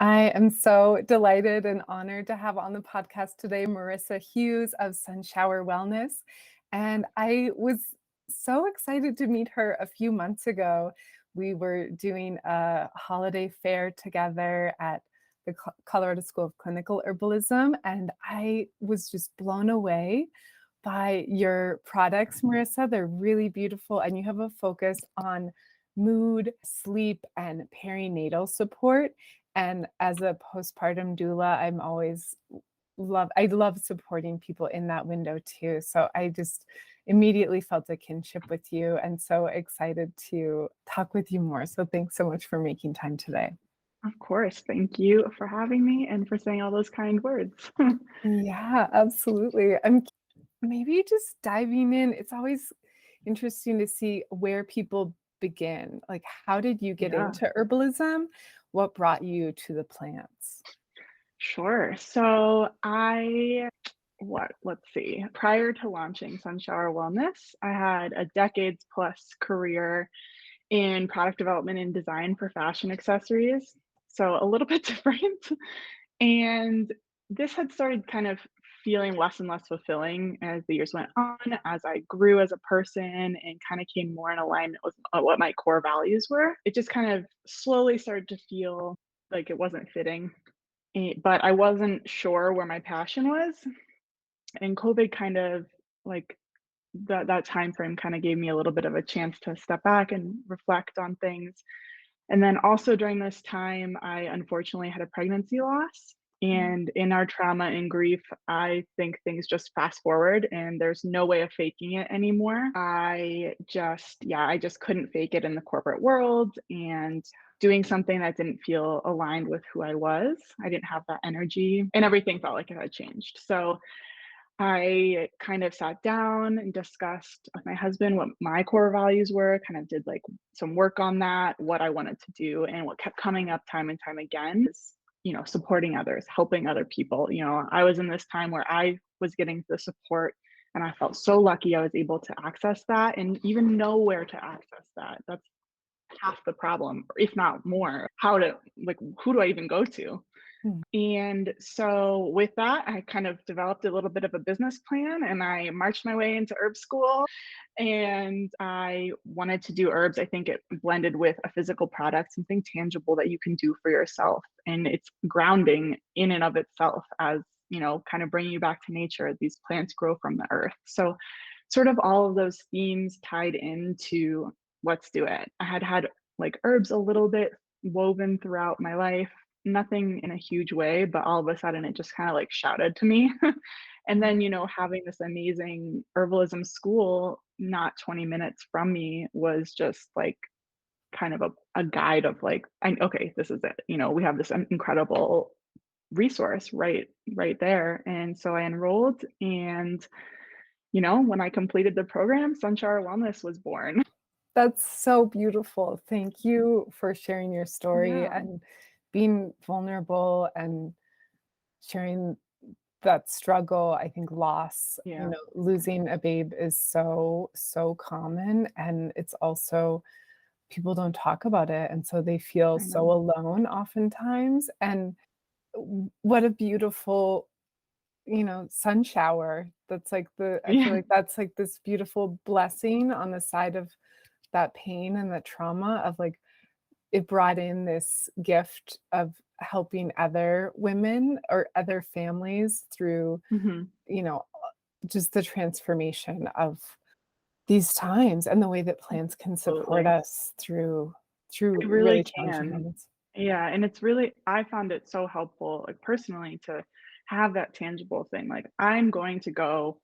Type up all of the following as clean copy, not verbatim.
I am so delighted and honored to have on the podcast today Marissa Hughes of Sunshower Wellness. And I was so excited to meet her a few months ago. We were doing a holiday fair together at the Colorado School of Clinical Herbalism, and I was just blown away by your products, Marissa. They're really beautiful, and you have a focus on mood, sleep, and perinatal support. And as a postpartum doula, I love supporting people in that window too. So I just immediately felt a kinship with you and so excited to talk with you more. So thanks so much for making time today. Of course. Thank you for having me and for saying all those kind words. Yeah, absolutely. I'm maybe just diving in. It's always interesting to see where people begin. Like, how did you get Yeah, into herbalism? What brought you to the plants? sure. Let's see. Prior to launching Sunshower Wellness, I had a decades plus career in product development and design for fashion accessories. So a little bit different. And this had started kind of feeling less and less fulfilling as the years went on, as I grew as a person and kind of came more in alignment with what my core values were. It just kind of slowly started to feel like it wasn't fitting. But I wasn't sure where my passion was. And COVID kind of like that time frame kind of gave me a little bit of a chance to step back and reflect on things. And then also during this time, I unfortunately had a pregnancy loss. And in our trauma and grief, I think things just fast forward and there's no way of faking it anymore. I just couldn't fake it in the corporate world and doing something that didn't feel aligned with who I was. I didn't have that energy and everything felt like it had changed. So I kind of sat down and discussed with my husband what my core values were, kind of did like some work on that, what I wanted to do. And what kept coming up time and time again is, supporting others, helping other people. I was in this time where I was getting the support and I felt so lucky I was able to access that and even know where to access that. That's half the problem, if not more. Who do I even go to? Mhm. And so with that, I kind of developed a little bit of a business plan and I marched my way into herb school and I wanted to do herbs. I think it blended with a physical product, something tangible that you can do for yourself. And it's grounding in and of itself as, kind of bringing you back to nature. These plants grow from the earth. So sort of all of those themes tied into let's do it. I had like herbs a little bit woven throughout my life, nothing in a huge way, but all of a sudden it just kind of like shouted to me. And then, having this amazing herbalism school not 20 minutes from me was just like kind of a guide of like, okay, this is it. We have this incredible resource right there. And so I enrolled and when I completed the program, Sunshower Wellness was born. That's so beautiful. Thank you for sharing your story Yeah, and being vulnerable and sharing that struggle. I think loss, yeah, losing a babe is so, so common. And it's also, people don't talk about it. And so they feel I so know. alone oftentimes. And what a beautiful, sun shower. I feel Yeah, like that's like this beautiful blessing on the side of that pain and the trauma of like, it brought in this gift of helping other women or other families through, hmm, you know, just the transformation of these times and the way that plants can support absolutely. us through It really really challenging can. moments. Yeah, and it's really I found it so helpful, like, personally to have that tangible thing, like, I'm going to go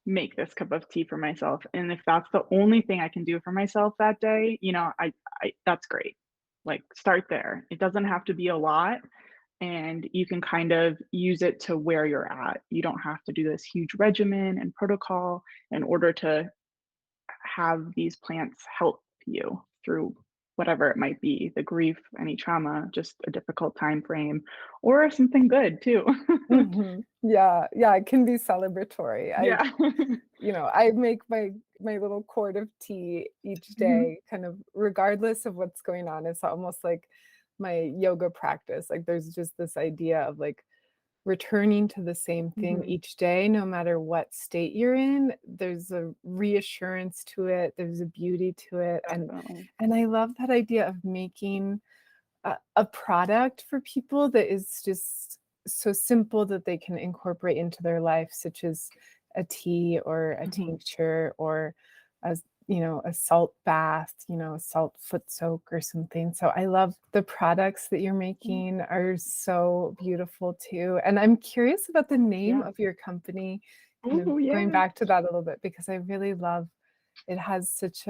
make this cup of tea for myself, and if that's the only thing I can do for myself that day, I that's great. Like, start there. It doesn't have to be a lot, and you can kind of use it to where you're at. You don't have to do this huge regimen and protocol in order to have these plants help you through whatever it might be, the grief, any trauma, just a difficult time frame, or something good too. Mhm. Yeah, yeah, it can be celebratory. Yeah. I make my little quart of tea each Mhm. day, kind of regardless of what's going on. It's almost like my yoga practice. Like there's just this idea of like returning to the same thing Mhm. each day, no matter what state you're in. There's a reassurance to it, there's a beauty to it, Definitely. and I love that idea of making a product for people that is just so simple that they can incorporate into their life, such as a tea or a Mhm. tincture or a a salt bath, a salt foot soak or something. So I love the products that you're Mm. making are so beautiful too. And I'm curious about the name Yeah. of your company, kind of Oh, going yeah. back to that a little bit because I really love it has such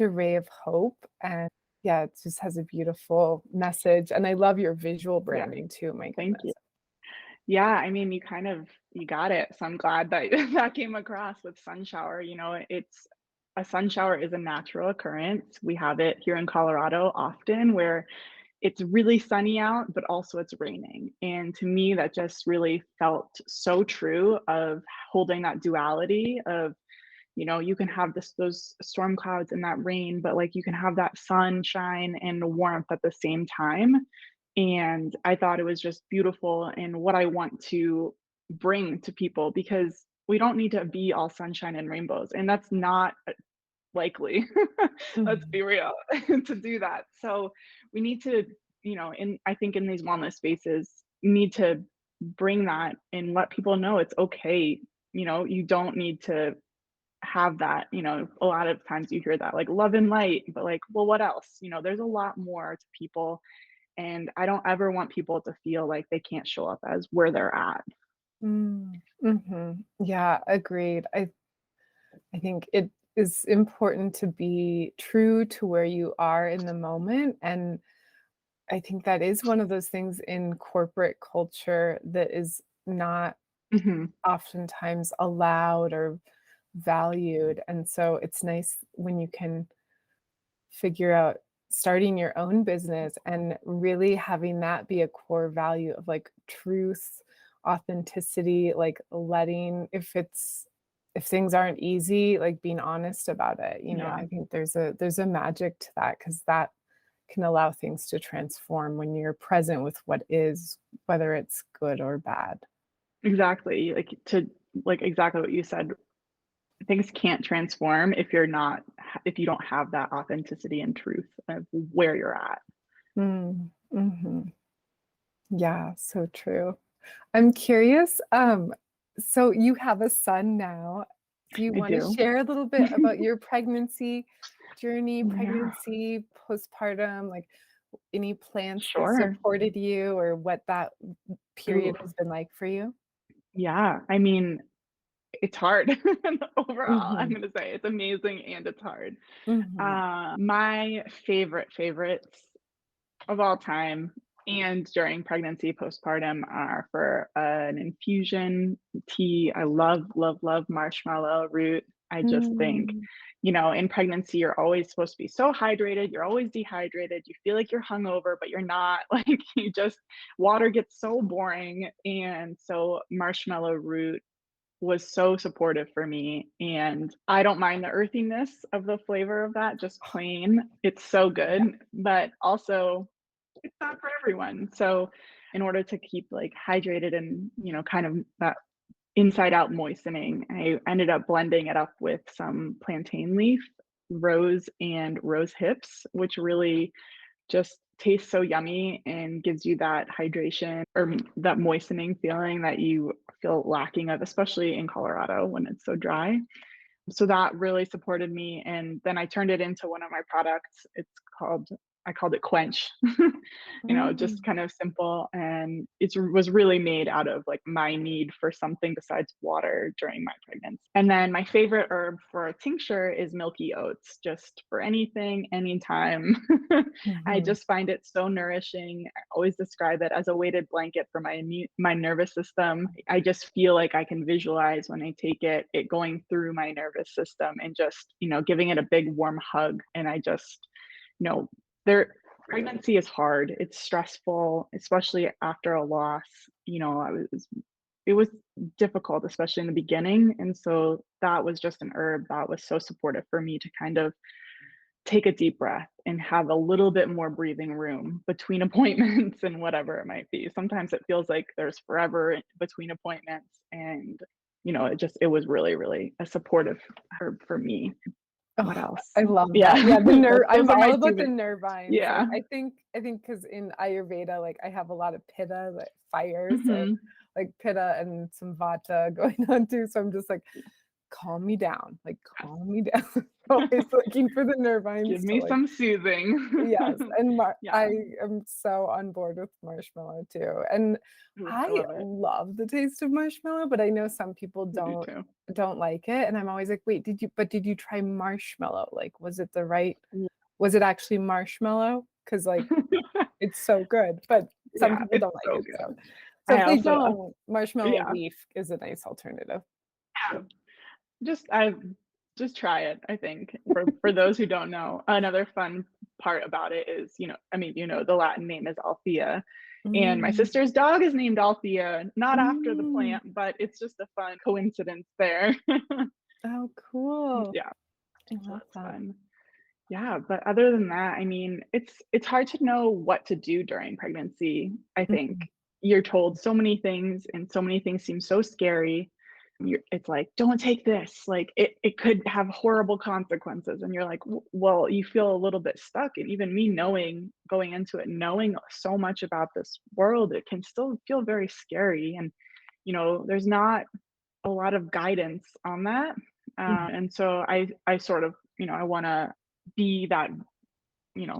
a ray of hope, and yeah, it just has a beautiful message, and I love your visual Yeah. branding too, my Thank you. goodness. Yeah, I mean, you got it. So I'm glad that that came across with sun shower. It's a sun shower is a natural occurrence. We have it here in Colorado often where it's really sunny out, but also it's raining. And to me, that just really felt so true of holding that duality of, you can have those storm clouds and that rain, but like you can have that sunshine and the warmth at the same time. And I thought it was just beautiful and what I want to bring to people because we don't need to be all sunshine and rainbows. And that's not likely. Let's Mhm. be real to do that. So we need to, I think in these wellness spaces, you need to bring that and let people know it's okay. You don't need to have that. A lot of times you hear that like love and light, but like, well, what else? There's a lot more to people. And I don't ever want people to feel like they can't show up as where they're at. Mm, mhm. Yeah, agreed. I think it is important to be true to where you are in the moment, and I think that is one of those things in corporate culture that is not Mhm. oftentimes allowed or valued, and so it's nice when you can figure out starting your own business and really having that be a core value of, like, truth, authenticity, like, letting if things aren't easy, like, being honest about it, Yeah, I think there's a magic to that because that can allow things to transform when you're present with what is, whether it's good or bad. exactly. Like exactly what you said. Things can't transform if you don't have that authenticity and truth of where you're at. Mm, mhm. Yeah, so true. I'm curious, so you have a son now. Do you I wanna do. share a little bit about your pregnancy journey, Yeah, pregnancy, postpartum, like, any plants that sure. supported you or what that Ooh, period has been like for you? yeah. I mean, it's hard. Overall, I'm Mhm, gonna say it's amazing and it's hard. mhm, My favorites of all time and during pregnancy, postpartum are for an infusion tea. I love, love, love marshmallow root. I just think, mm, in pregnancy, you're always supposed to be so hydrated. You're always dehydrated. You feel like you're hungover, but you're not. Like water gets so boring. And so marshmallow root was so supportive for me. And I don't mind the earthiness of the flavor of that, just plain. It's so yeah, good. But also, it's not for everyone. So in order to keep like hydrated and, kind of that inside out moistening, I ended up blending it up with some plantain leaf, rose and rose hips, which really just tastes so yummy and gives you that hydration or that moistening feeling that you feel lacking of, especially in Colorado when it's so dry. So that really supported me, and then I turned it into one of my products. Called I called it Quench. Just mm, kind of simple, and it was really made out of, like, my need for something besides water during my pregnancy. And then my favorite herb for a tincture is milky oats, just for anything, anytime. I mhm, just find it so nourishing. I always describe it as a weighted blanket for my nervous system. I just feel like I can visualize when I take it going through my nervous system and just, giving it a big warm hug. And I just, you know, there pregnancy is hard. It's stressful, especially after a loss. It was difficult, especially in the beginning. And so that was just an herb that was so supportive for me to kind of take a deep breath and have a little bit more breathing room between appointments and whatever it might be. Sometimes it feels like there's forever between appointments, and it was really, really a supportive herb for me. What Oh, else? I love Yeah. that. Yeah, the Those I'm are my all 2 about the big. nervines. Like, Yeah. I think because in Ayurveda, like, I have a lot of pitta, like, fire, so, Mhm. like, pitta and some vata going on too, so I'm just like, "Calm me down, like, calm me down." Always looking for the Give nervines to, me like. some soothing. Yes, and I Yeah. am so on board with marshmallow too, and Ooh, I I love it. love the taste of marshmallow, but I know some people I do don't too. don't like it, and I'm always like, "Wait, did you try marshmallow? Like, was it the right Yeah. was it actually marshmallow? Because like, it's so good, but some Yeah, people it's don't like so it, so good. so I if they also don't, marshmallow yeah. leaf is a nice alternative. Yeah. I just try it, I think. For those who don't know, another fun part about it is, I mean, the Latin name is Althea, and my Mm, sister's dog is named Althea, not after the mm. plant, but it's just a fun coincidence there. Oh, cool. Yeah, I so love that's that. fun. Yeah, but other than that, I mean, it's hard to know what to do during pregnancy, I think. Mhm. You're told so many things and so many things seem so scary. It's like, don't take this. Like it could have horrible consequences. And you're like, well, you feel a little bit stuck. And even me going into it, knowing so much about this world, it can still feel very scary. And, there's not a lot of guidance on that. Mhm. And so I sort of, I want to be that,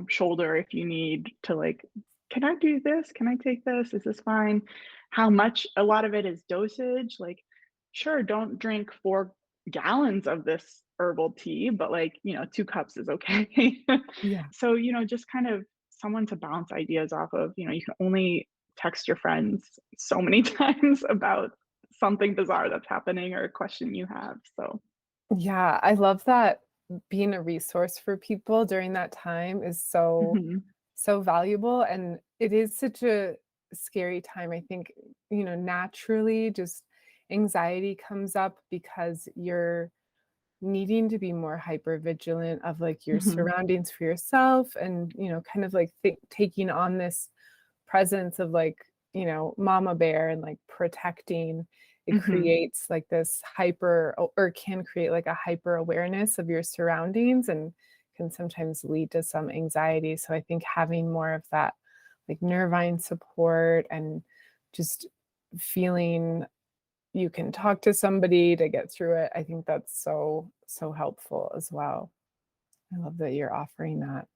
shoulder if you need to, like, can I do this? Can I take this? Is this fine? How much? A lot of it is dosage. Like, sure, don't drink 4 gallons of this herbal tea, but like, 2 cups is okay. Yeah. So, just kind of someone to bounce ideas off of. You can only text your friends so many times about something bizarre that's happening or a question you have. So, Yeah, I love that being a resource for people during that time is so, mhm, so valuable, and it is such a scary time. I think, naturally, just anxiety comes up because you're needing to be more hyper vigilant of, like, your mhm, surroundings for yourself and, kind of, like, taking on this presence of, like, mama bear and, like, protecting. It mhm, creates, like, this hyper or can create, like, a hyper awareness of your surroundings and can sometimes lead to some anxiety, so I think having more of that, like, nervine support and just feeling you can talk to somebody to get through it, I think that's so, so helpful as well. I love that you're offering that.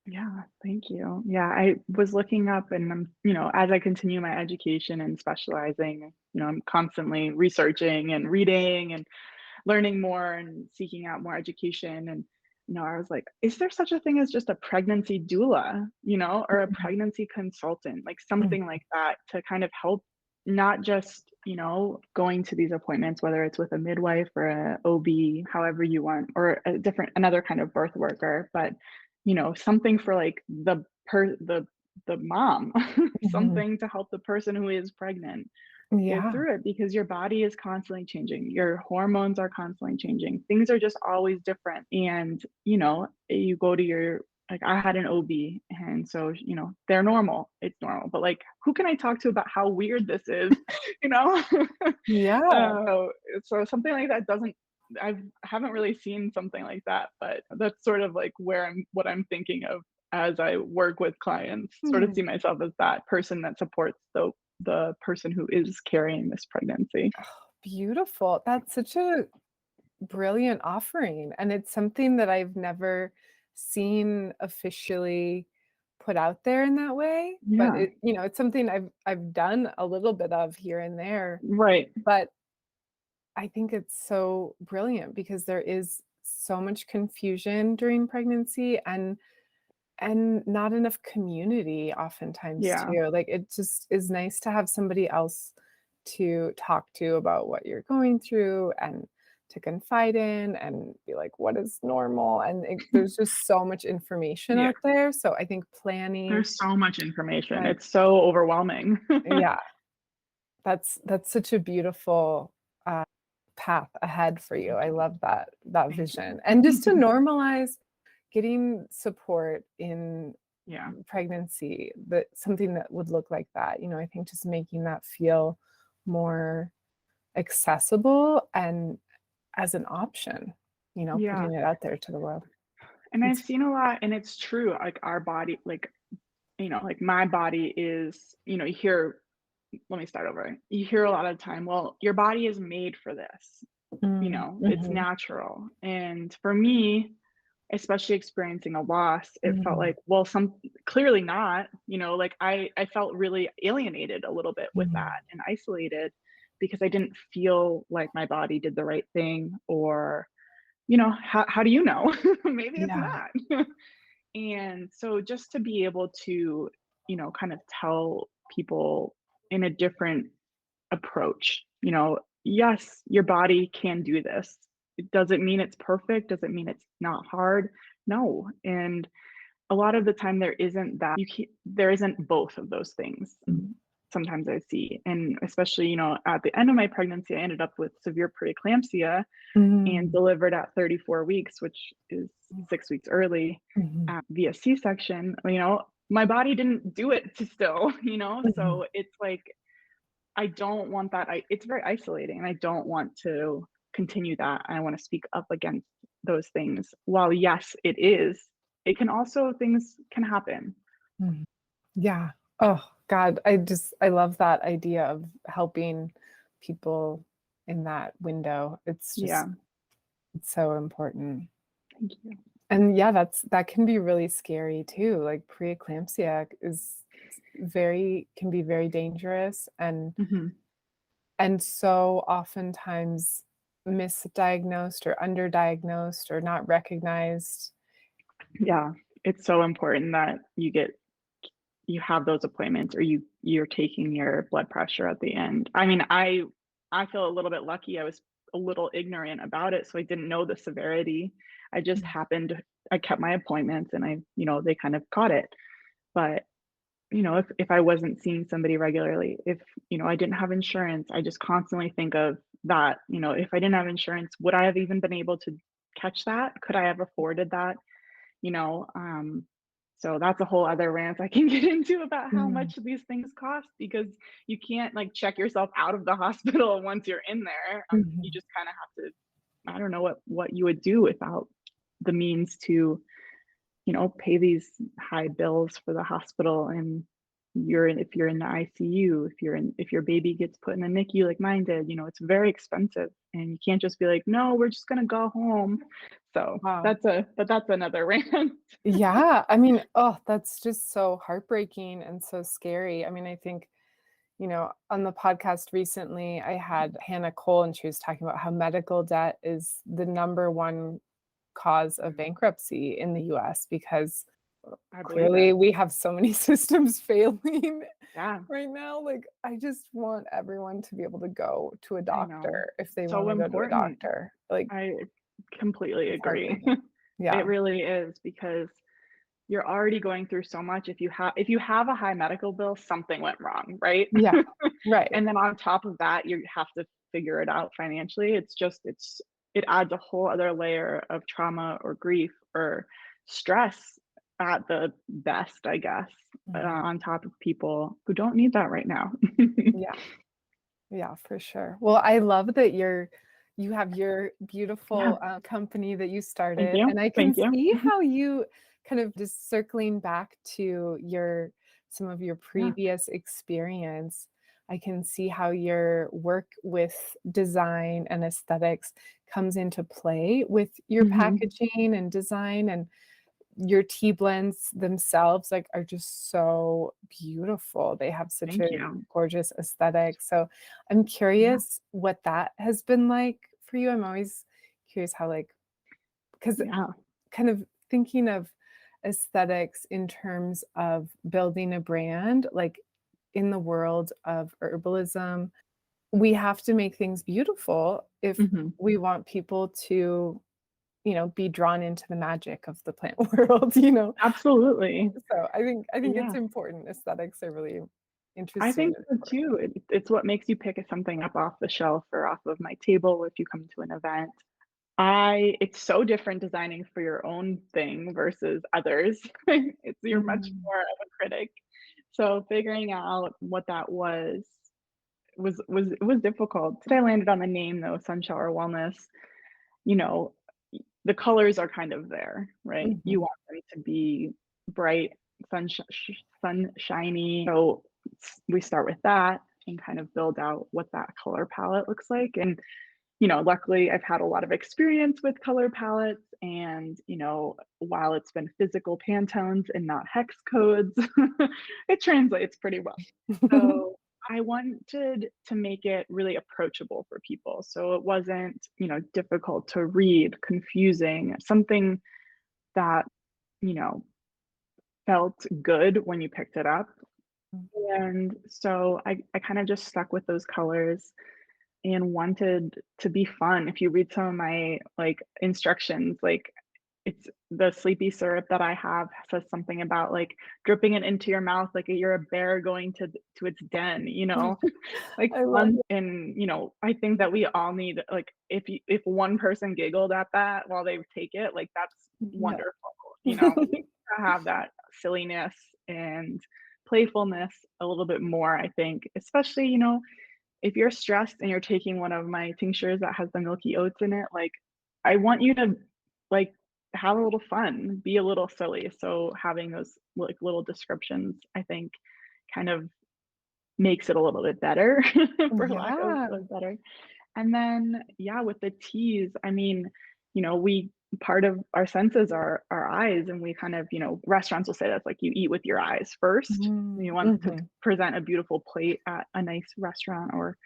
yeah, thank you. Yeah, I was looking up and as I continue my education and specializing, I'm constantly researching and reading and learning more and seeking out more education. And, I was like, is there such a thing as just a pregnancy doula, or a Mhm, pregnancy consultant, like mhm. something like that to kind of help not just, going to these appointments, whether it's with a midwife or a OB, however you want, or another kind of birth worker, but, something for like the mom, Mhm. something to help the person who is pregnant get Yeah. through it, because your body is constantly changing. Your hormones are constantly changing. Things are just always different. And, you go to like, I had an OB, and so, they're normal. It's normal. But like, who can I talk to about how weird this is? You know? Yeah. uh, so something like that doesn't, haven't really seen something like that, but that's sort of like what I'm thinking of as I work with clients, sort of Hmm. see myself as that person that supports the person who is carrying this pregnancy. Beautiful. That's such a brilliant offering, and it's something that I've never seen officially put out there in that way, but Yeah, it's something I've done a little bit of here and there, right. but I think it's so brilliant because there is so much confusion during pregnancy and not enough community oftentimes Yeah, too. Like, it just is nice to have somebody else to talk to about what you're going through and to confide in and be like, "What is normal?" And there's just so much information yeah. out there, so I think planning There's so much information. like It's so overwhelming. yeah, that's such a beautiful, path ahead for you. I love that Thank you. vision. And just to normalize getting support in Yeah. pregnancy, that something that would look like that, I think just making that feel more accessible and as an option, Yeah. putting it out there to the world. And I've It's seen a lot, and it's true, like our body, like, like my body is, you hear, let me start over. You hear a lot of the time, well, your body is made for this, it's mhm, natural. And for me, especially experiencing a loss, it felt mhm, like, well, clearly not, like I felt really alienated a little bit with mhm, that and isolated because I didn't feel like my body did the right thing, or, how do you know? Maybe it's yeah, not. And so just to be able to, kind of tell people in a different approach, yes, your body can do this. It doesn't mean it's perfect, doesn't mean it's not hard. No. And a lot of the time there isn't that there isn't both of those things. mhm, Sometimes I see. And especially, at the end of my pregnancy, I ended up with severe preeclampsia and mm, delivered at 34 weeks, which is 6 weeks early, mhm, via C-section. My body didn't do it to still, mhm, so it's like I don't want that. It's very isolating, and I don't want to continue that. I want to speak up against those things. While yes, it can also things can happen. mhm. Yeah. Oh God, I love that idea of helping people in that window. Yeah. It's so important. Thank you. And yeah, that can be really scary too. Like preeclampsia is very can be very dangerous Mhm. and so oftentimes misdiagnosed or underdiagnosed or not recognized. Yeah. It's so important that you have those appointments, or you're taking your blood pressure at the end. I mean, I feel a little bit lucky. I was a little ignorant about it, so I didn't know the severity. I just happened I kept my appointments, and they kind of caught it. But, if I wasn't seeing somebody regularly, if, I didn't have insurance, I just constantly think of that, if I didn't have insurance, would I have even been able to catch that? Could I have afforded that? you know um so that's a whole other rant I can get into about how Mm, much these things cost, because you can't like check yourself out of the hospital once you're in there. You mhm, just kind of have to, I don't know what you would do without the means to, pay these high bills for the hospital. And if you're in the ICU, if your baby gets put in the NICU like mine did, it's very expensive, and you can't just be like, no, we're just gonna go home. So wow. that's another rant. Yeah, I mean, oh, that's just so heartbreaking and so scary. I mean, I think, on the podcast recently, I had Hannah Cole, and she was talking about how medical debt is the number one cause of bankruptcy in the US because I believe it. clearly we have so many systems failing Yeah, right now. Like, I just want everyone to be able to go to a I know. doctor if they So wanna go to a important. doctor. Like, I completely it's agree. heartbreaking. It Yeah. really is, because you're already going through so much. If you have a high medical bill, something went wrong, right? Yeah. Right. And then on top of that, you have to figure it out financially. It adds a whole other layer of trauma or grief or stress at the best, I guess, Mhm. on top of people who don't need that right now. Yeah. Yeah, for sure. Well, I love that you have your Yeah, beautiful, company that you thank started, you. and I can Thank you. see how you kind of just circling back to your some of your Yeah. previous experience, I can see how your work with design and aesthetics comes into play with your Mhm. packaging and design, and your tea blends themselves, like, are just so beautiful. They have such a Thank you. gorgeous aesthetic. So, I'm Yeah. curious what that has been like for you. I'm always curious how, like, because Yeah. kind of thinking of aesthetics in terms of building a brand, like, in the world of herbalism, we have to make things beautiful if Mhm. we want people to, be drawn into the magic of the plant world. Absolutely. So I think it's Yeah. important. Aesthetics are really I interesting think and so important. too. It's what makes you pick something up off the shelf or off of my table if you come to an event. it's so different designing for your own thing versus others. You're much Mm, more of a critic. So figuring out what that was difficult. I landed on the name though, Sunshower Wellness. You know, the colors are kind of there, right? You mhm, want them to be bright, sunshiny. So we start with that and kind of build out what that color palette looks like. And luckily I've had a lot of experience with color palettes and, while it's been physical Pantones and not hex codes, it translates pretty well. So I wanted to make it really approachable for people. So it wasn't, difficult to read, confusing, something that, you know, felt good when you picked it up. And so I kind of just stuck with those colors and wanted to be fun. If you read some of my like instructions, like it's the sleepy syrup that I have says something about like dripping it into your mouth like you're a bear going to its den, like I love fun. it. And I think that we all need like if one person giggled at that while they take it, like that's Yeah. wonderful. We need to have that silliness and playfulness a little bit more, I think, especially, if you're stressed and you're taking one of my tinctures that has the milky oats in it, like I want you to like have a little fun, be a little silly. So having those like little descriptions, I think kind of makes it a little bit better for lack of Yeah. a better. And then yeah, with the teas, I mean, we part of our senses are our eyes, and we kind of, restaurants will say that's like you eat with your eyes first. You Mm, want to mhm. present a beautiful plate at a nice restaurant or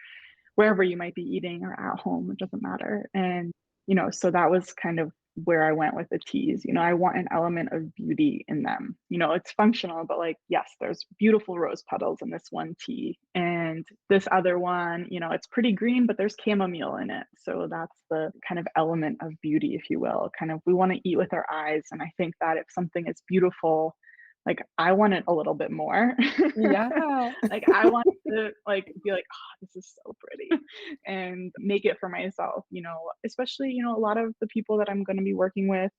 wherever you might be eating or at home, it doesn't matter. And, so that was kind of where I went with the teas. I want an element of beauty in them. It's functional, but like, yes, there's beautiful rose petals in this one tea. And this other one, it's pretty green, but there's chamomile in it. So that's the kind of element of beauty, if you will. Kind of, we want to eat with our eyes. And I think that if something is beautiful, like I want it a little bit more. Yeah. Like I want to like be like, oh, this is so pretty, and make it for myself. Especially a lot of the people that I'm going to be working with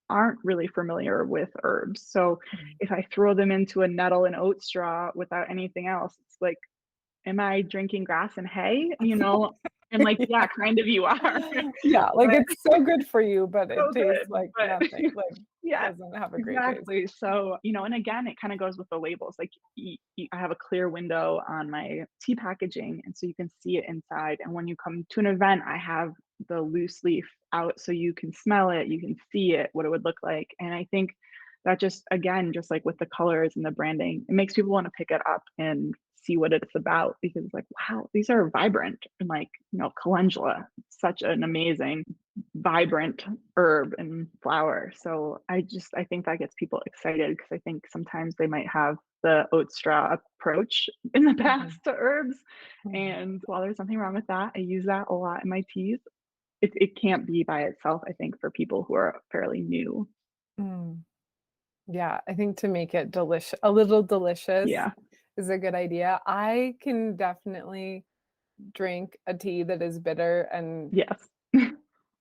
aren't really familiar with herbs. So Mhm. if I throw them into a nettle and oat straw without anything else, it's like, am I drinking grass and hay? And like, yeah, Yeah. kind of you are. Yeah, like, But it's so good for you, but it so tastes good. like But nothing, like, yeah, doesn't have a great taste. exactly. So, and again, it kind of goes with the labels. Like, I have a clear window on my tea packaging, and so you can see it inside. And when you come to an event, I have the loose leaf out so you can smell it, you can see it, what it would look like. And I think that just, again, just like with the colors and the branding, it makes people want to pick it up and see what it's about because it's like, wow, these are vibrant. And like, calendula, such an amazing, vibrant herb and flower. So I think that gets people excited because I think sometimes they might have the oat straw approach in the Mhm, past to herbs. mhm, And while there's nothing wrong with that, I use that a lot in my teas. It can't be by itself, I think, for people who are fairly new. mm. Yeah, I think to make it a little delicious Yeah. is a good idea. I can definitely drink a tea that is bitter and Yes.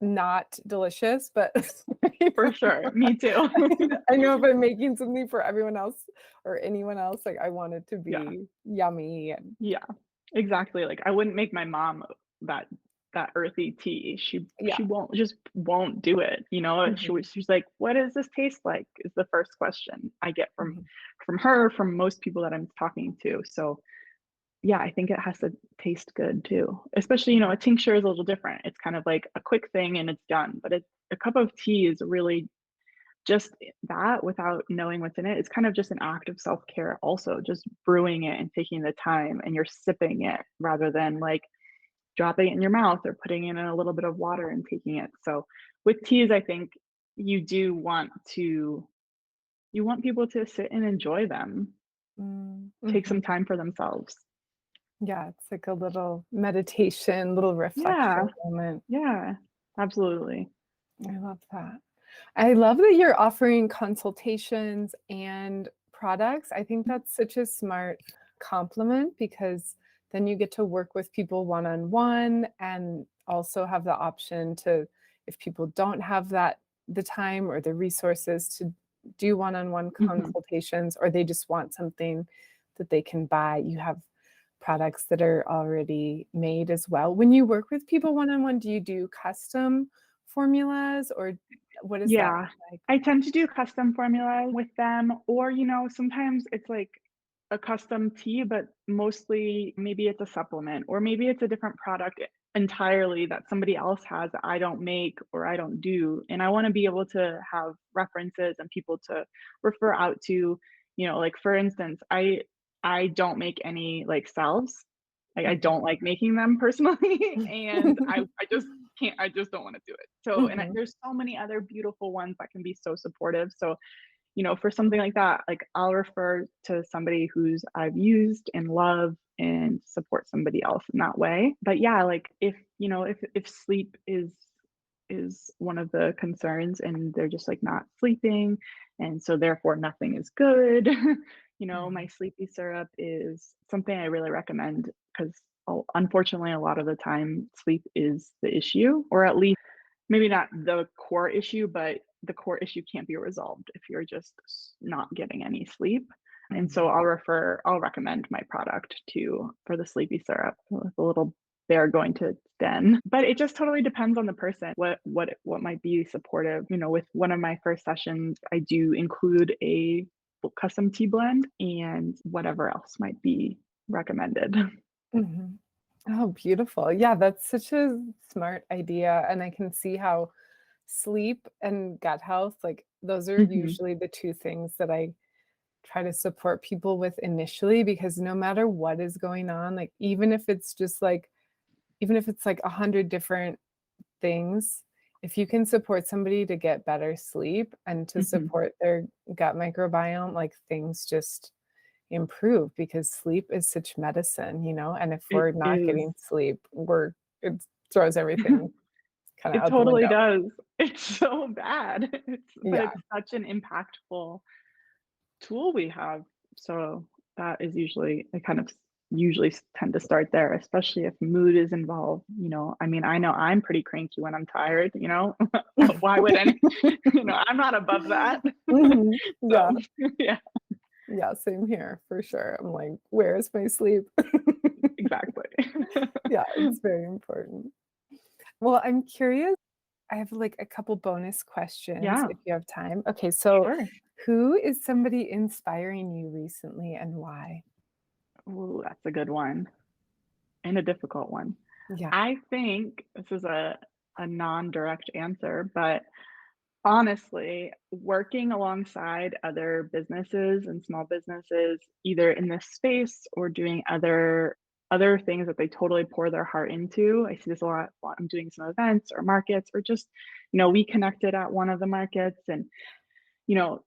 not delicious, but For sure. Me too. I know if I'm making something for everyone else or anyone else, like, I want it to Yeah. be yummy and Yeah, exactly, like, I wouldn't make my mom that that earthy tea. She yeah. won't do it, Mhm, she's like, "What does this taste like?" is the first question I get mhm, from her, from most people that I'm talking to. So, yeah, I think it has to taste good too, especially, mhm, a tincture is a little different. It's kind of like a quick thing and it's done, but a cup of tea is really just that without knowing what's in it. It's kind of just an act of self-care also, just brewing it and taking the time and you're sipping it rather than like dropping it in your mouth or putting it in a little bit of water and taking it. So with teas, I think you do want to you want people to sit and enjoy them, mm, take some mhm. time for themselves. Yeah, it's like a little meditation, little reflection Yeah, moment. yeah, absolutely. I love that. I love that you're offering consultations and products. I think that's such a smart compliment because then you get to work with people one on one and also have the option to if people don't have the time or the resources to do one-on-one Mhm. consultations, or they just want something that they can buy, you have products that are already made as well. When you work with people one-on-one, do you do custom formulas, or what does that Yeah. look like? I tend to do custom formula with them, or, sometimes it's like a custom tea, but mostly maybe it's a supplement, or maybe it's a different product entirely that somebody else has that I don't make or I don't do. And I want to be able to have references and people to refer out to, like for instance, I don't make any like salves. Like I Mhm. don't like making them personally, and I just can't. I just don't want to do it. So, Mhm. there's so many other beautiful ones that can be so supportive. So, for something like that, like I'll refer to somebody who's I've used and love and support somebody else in that way. But yeah, like if sleep is one of the concerns and they're just like not sleeping and so therefore nothing is good. My Mhm. sleepy syrup is something I really recommend because unfortunately a lot of the time sleep is the issue, or at least maybe not the core issue, but the core issue can't be resolved if you're just not getting any sleep. And so Mhm. I'll recommend my product for the sleepy syrup with a little bear going to its den. But it just totally depends on the person, what might be supportive. With one of my first sessions, I do include a custom tea blend and whatever else might be recommended. Mhm. Oh, beautiful. Yeah, that's such a smart idea, and I can see how sleep and gut health, like, those are Mhm. usually the 2 things that I try to support people with initially, because no matter what is going on, like, even if it's like 100 different things, if you can support somebody to get better sleep and to Mhm. support their gut microbiome, like, things just improve, because sleep is such medicine, and if It we're not is. getting sleep, it throws everything kinda It out the totally window. does. It's so bad. But Yeah. it's such an impactful tool we have. So that is usually I kind of usually tend to start there, especially if mood is involved. I mean, I know I'm pretty cranky when I'm tired, Why would any, I'm not above that. Mhm. So Yeah. yeah, Yeah, same here, for sure. I'm like, "Where is my sleep?" exactly. Yeah, it's very important. Well, I'm curious, I have, like, a couple bonus questions Yeah, if you have time. Okay, so sure. who is somebody inspiring you recently, and why? Ooh, that's a good one and a difficult one. Yeah. I think this is a non-direct answer, but honestly, working alongside other businesses and small businesses, either in this space or doing other things that they totally pour their heart into. I see this a lot while I'm doing some events or markets, or just, we connected at one of the markets, and,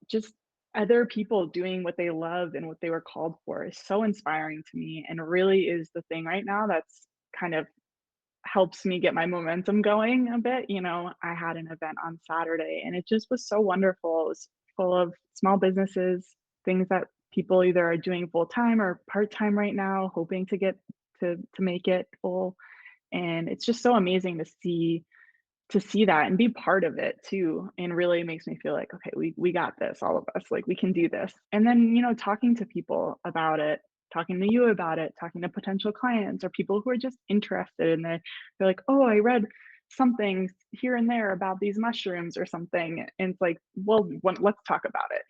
just other people doing what they love and what they were called for is so inspiring to me, and really is the thing right now that's kind of helps me get my momentum going a bit. I had an event on Saturday and it just was so wonderful. It was full of small businesses, things that people either are doing full time or part time right now, hoping to get to make it full. And it's just so amazing to see that and be part of it too. And really makes me feel like, okay, we got this, all of us, like we can do this. And then, talking to people about it, talking to you about it, talking to potential clients or people who are just interested in it. They're like, oh, I read something here and there about these mushrooms or something. And it's like, well, let's talk about it.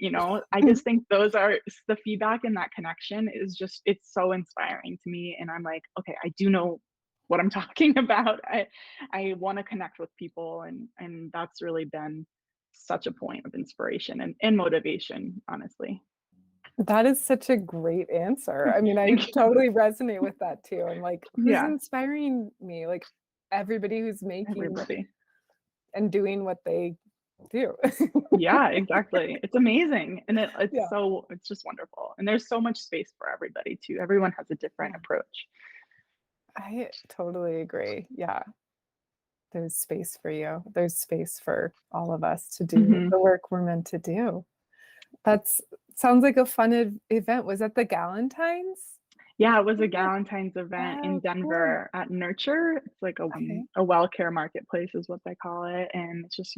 I just think those are the feedback, and that connection is just, it's so inspiring to me. And I'm like, okay, I do know what I'm talking about. I want to connect with people, and that's really been such a point of inspiration and motivation, honestly. That is such a great answer. I mean, I Thank you. totally resonate with that too. I'm like, "Who's Yeah, inspiring me?" Like, everybody who's making everybody. and doing what they do. Yeah, exactly. It's amazing. And Yeah. it's just wonderful. And there's so much space for everybody too. Everyone has a different Yeah. approach. I totally agree. Yeah. There's space for you. There's space for all of us to do Mhm. the work we're meant to do. That's sounds like a fun event. Was that the Galentine's? Yeah, it was a Yeah. Galentine's event in Oh, cool. Denver at Nurture. It's like Okay. a well care marketplace is what they call it, and it's just,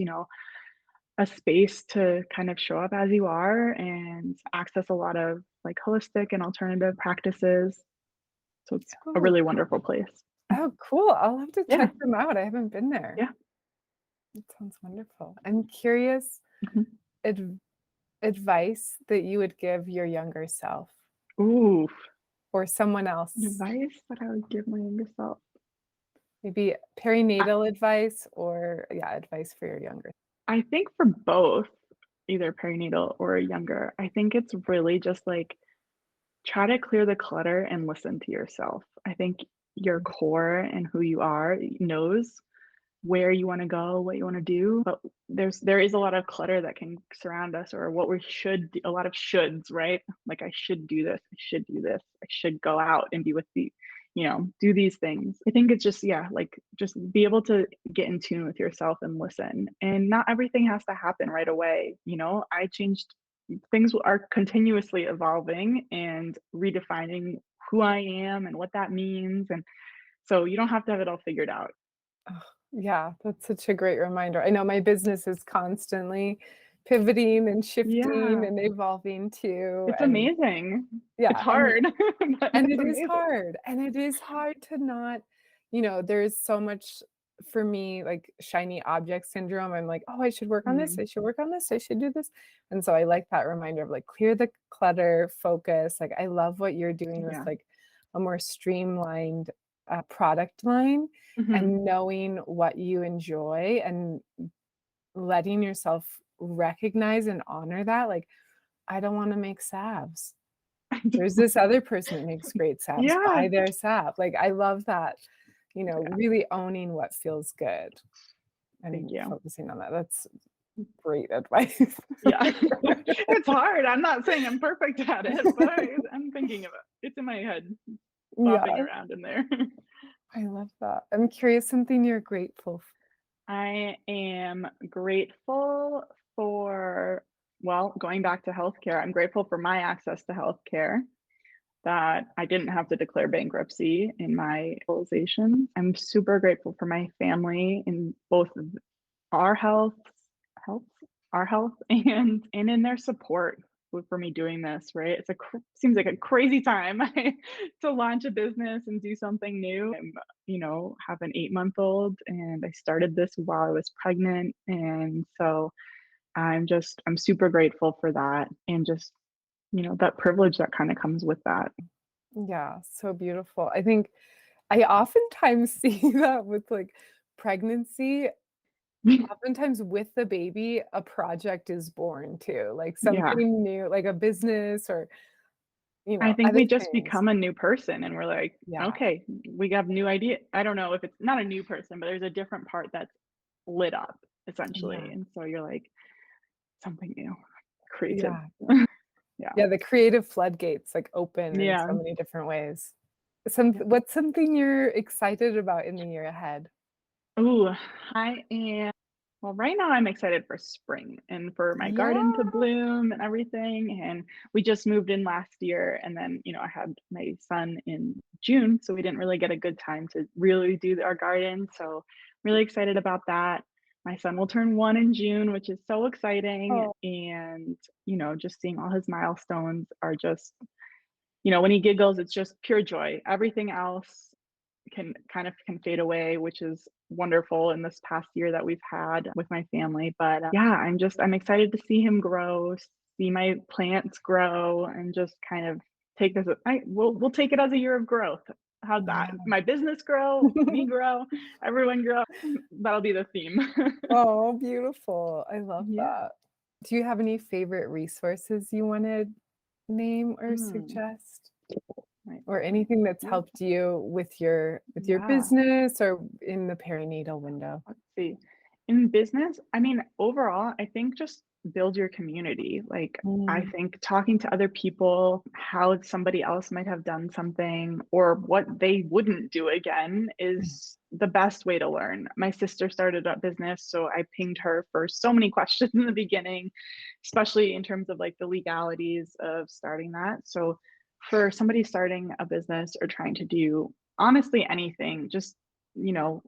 a space to kind of show up as you are and access a lot of, like, holistic and alternative practices. So it's a Oh, really cool. wonderful place. Oh, cool. I'll have to Yeah, check them out. I haven't been there. yeah. It sounds wonderful. I'm curious, Mhm. ad advice that you would give your younger self Ooh, or someone else, advice that I would give my younger self. maybe I perinatal advice or yeah, advice for your younger. I think for both, either perinatal or younger, I think it's really just, like, try to clear the clutter and listen to yourself. I think your core and who you are knows where you wanna go, what you wanna do, but there is a lot of clutter that can surround us or what we should do, a lot of shoulds, right? Like, I should do this, I should do this, I should go out and be with do these things. I think it's just, yeah, like, just be able to get in tune with yourself and listen, and not everything has to happen right away, I changed things are continuously evolving and redefining who I am and what that means, and so you don't have to have it all figured out. Oh, yeah, that's such a great reminder. I know my business is constantly pivoting and shifting Yeah. and evolving too, It's and amazing. It's yeah, hard, but and it's it is amazing. hard, and it is hard to not there's so much for me, like, shiny object syndrome. I'm like, "Oh, I should work on this, Mm, I should work on this, I should do this." And so I like that reminder of, like, clear the clutter, focus. Like, I love what you're doing with, yeah. like, a more streamlined, product line Mhm. and knowing what you enjoy and letting yourself recognize and honor that. Like, I don't wanna make salves. There's this other person that makes great salves, Yeah, buy their salve. Like, I love that, yeah, really owning what feels good thank and you. focusing on that. That's great advice. Yeah. It's hard, I'm not saying I'm perfect at it, but I'm thinking of it. It's in my head, bopping Yeah, around in there. I love that. I'm curious, something you're grateful I am grateful for, well, going back to healthcare, I'm grateful for my access to healthcare, that I didn't have to declare bankruptcy in my realization. I'm super grateful for my family in both our health, our health, and in their support for me doing this. Right, seems like a crazy time to launch a business and do something new. Have an 8-month old, and I started this while I was pregnant, and so I'm super grateful for that, and just that privilege that kind of comes with that. yeah, so beautiful. I think I oftentimes see that with, like, pregnancy. Oftentimes with the baby, a project is born too, like Yeah. something new, like a business or, I think other we just things. become a new person and we're like, Yeah, "Okay, we have new idea." I don't know if it's not a new person, but there's a different part that's lit up essentially, yeah, and so you're like, "Something new, creative." yeah. Yeah. Yeah, the creative floodgates, like, open in so Yeah. many different ways. What's something you're excited about in the year ahead? Ooh, I am well, right now I'm excited for spring and for my garden to Yeah. bloom and everything. And we just moved in last year, and then, I had my son in June, so we didn't really get a good time to really do our garden. So really excited about that. My son will turn 1 in June, which is so exciting. Oh, And, just seeing all his milestones are just, when he giggles, it's just pure joy. Everything else can fade away, which is wonderful in this past year that we've had with my family. But yeah, I'm excited to see him grow, see my plants grow, and just kind of take this. We'll take it as a year of growth. How's that? yeah. My business grow, me grow, everyone grow. That'll be the theme. Oh, beautiful. I love Yeah. that. Do you have any favorite resources you wanna name or Mm, suggest? right. Or anything that's Yeah. helped you with your Yeah. business or in the perinatal window? Let's see. In business, I mean, overall, I think just build your community. Like, I Mm, think talking to other people, how somebody else might have done something or what they wouldn't do again mm, is the best way to learn. My sister started a business, so I pinged her for so many questions in the beginning, especially in terms of like the legalities of starting that. So for somebody starting a business or trying to do honestly anything, just, you know,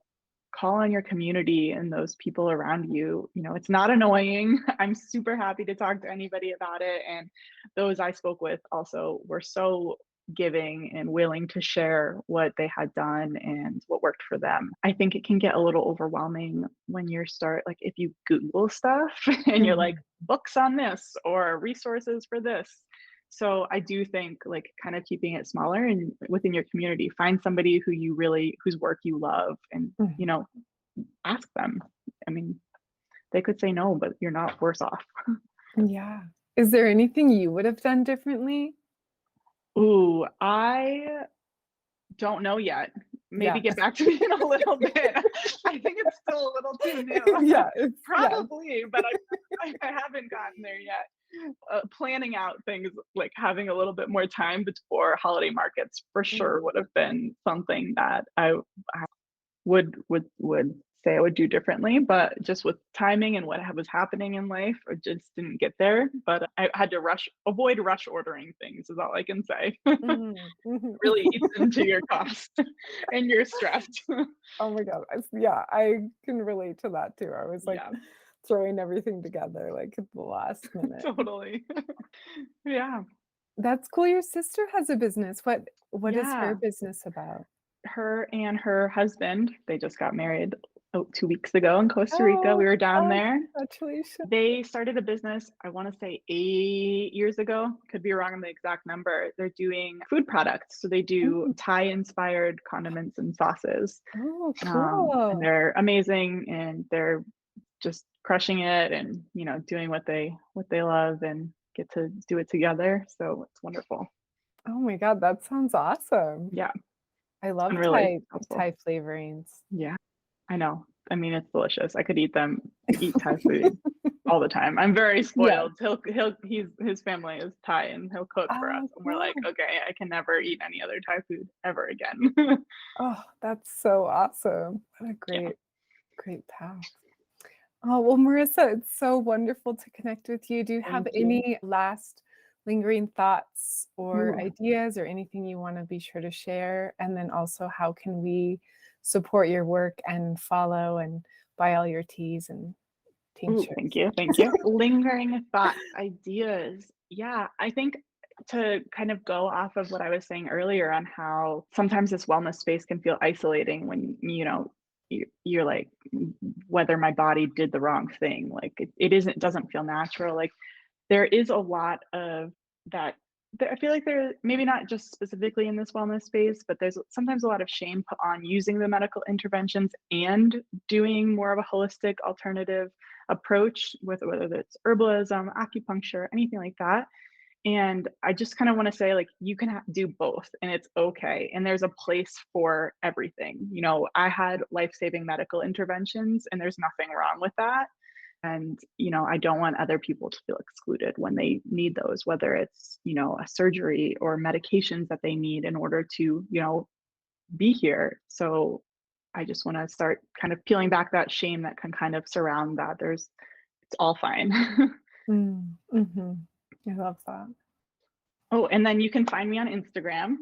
call on your community and those people around you. You know, it's not annoying. I'm super happy to talk to anybody about it. And those I spoke with also were so giving and willing to share what they had done and what worked for them. I think it can get a little overwhelming when you start, like, if you Google stuff and you're like, Mhm. books on this or resources for this. So I do think, like, kind of keeping it smaller and within your community, find somebody who you really, whose work you love, and, you Mhm. know, ask them. I mean, they could say no, but you're not worse off. Yeah. Is there anything you would have done differently? Ooh, I don't know yet. Maybe Yeah. get back to me in a little bit. I think it's still a little too new. Yeah, it's yes. Probably, but I haven't gotten there yet. Planning out things, like having a little bit more time before holiday markets for sure Mhm. would have been something that I would say I would do differently, but just with timing and what was happening in life, I just didn't get there. But I had to avoid rush ordering things is all I can say. Mhm. Mhm. Really eats into your cost and your stress. Oh my god, yeah, I can relate to that too. I was, like, Yeah, throwing everything together, like, at the last minute. totally. Yeah, That's cool your sister has a business. What is her yeah. business about? Her and her husband, they just got married, 2 weeks ago in Costa Rica. We Oh, were down oh, there. congratulations. They started a business, I wanna say 8 years ago, could be wrong on the exact number. They're doing food products, so they do Mm. Thai-inspired condiments and sauces, Oh, and cool. they're amazing, and they're just crushing it and, doing what they love and get to do it together, so it's wonderful. Oh my god, that sounds awesome. Yeah, I it's been love really helpful. Thai flavorings. Yeah, I know. I mean, it's delicious. I could eat Thai food all the time. I'm very Yes. spoiled. His family is Thai and he'll cook for us. Oh, And we're like, cool. okay, I can never eat any other Thai food ever again. Oh, that's so awesome. What a Yeah. great path. Oh, well, Marissa, it's so wonderful to connect with you. Do you have Thank you. any last lingering thoughts or Ooh. ideas or anything you want to be sure to share? And then also, how can we support your work and follow and buy all your teas and Ooh, thank tinctures? you. Thank you. Lingering thoughts, ideas. Yeah, I think to kind of go off of what I was saying earlier on how sometimes this wellness space can feel isolating when, you're like, whether my body did the wrong thing. Like it isn't, doesn't feel natural. Like there is a lot of that. I feel like there, maybe not just specifically in this wellness space, but there's sometimes a lot of shame put on using the medical interventions and doing more of a holistic alternative approach with whether it's herbalism, acupuncture, anything like that. And I just kind of want to say, like, you can do both and it's okay. And there's a place for everything. I had life saving medical interventions and there's nothing wrong with that. And, I don't want other people to feel excluded when they need those, whether it's, a surgery or medications that they need in order to, be here. So I just want to start kind of peeling back that shame that can kind of surround that. It's all fine. Mm, mhm. I love that. Oh, and then you can find me on Instagram.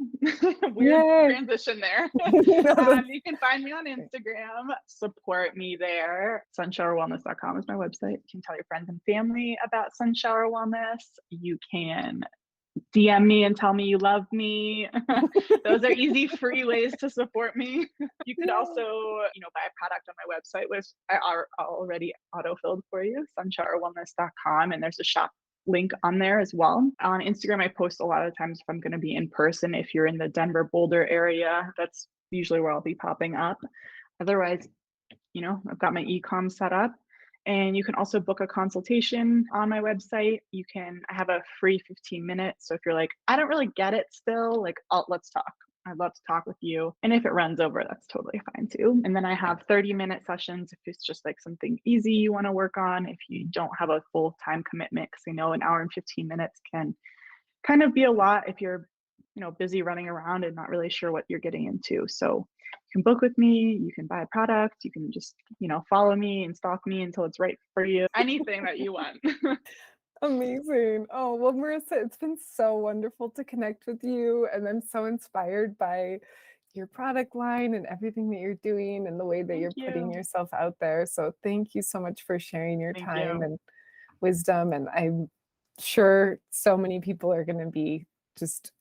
Weird Yay. transition there. No, that's You can find me on Instagram, support me there. Sunshowerwellness.com is my website. You can tell your friends and family about Sunshower Wellness. You can DM me and tell me you love me. Those are easy, free ways to support me. You could also, Yay. buy a product on my website, which I are already auto-filled for you, sunshowerwellness.com, and there's a shop link on there as well. On Instagram, I post a lot of times if I'm going to be in person. If you're in the Denver Boulder area, that's usually where I'll be popping up. Otherwise, I've got my e-com set up. And you can also book a consultation on my website. I have a free 15 minutes. So if you're like, I don't really get it still, like, let's talk. I'd love to talk with you. And if it runs over, that's totally fine too. And then I have 30-minute sessions if it's just like something easy you want to work on, if you don't have a full time commitment, because I know an hour and 15 minutes can kind of be a lot if you're, busy running around and not really sure what you're getting into. So you can book with me, you can buy a product, you can just, follow me and stalk me until it's right for you. Anything that you want. Amazing. Oh, well, Marissa, it's been so wonderful to connect with you, and I'm so inspired by your product line and everything that you're doing and the way that Thank you're putting you. yourself out there. So thank you so much for sharing your Thank time you. and wisdom, and I'm sure so many people are gonna be just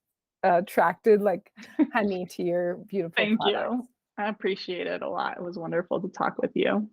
attracted like honey to your beautiful Thank products. you. I appreciate it a lot. It was wonderful to talk with you.